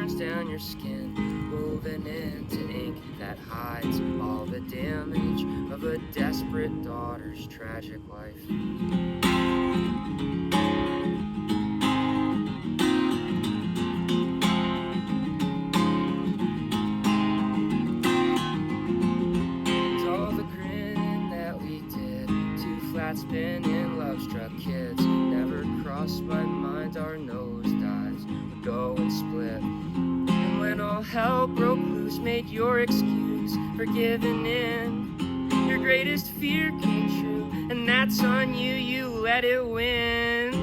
burns down your skin, woven into ink that hides all the damage of a desperate daughter's tragic life. Spinning love-struck kids never crossed my mind. Our nosedives would go and split, and when all hell broke loose, made your excuse for giving in. Your greatest fear came true, and that's on you. You let it win.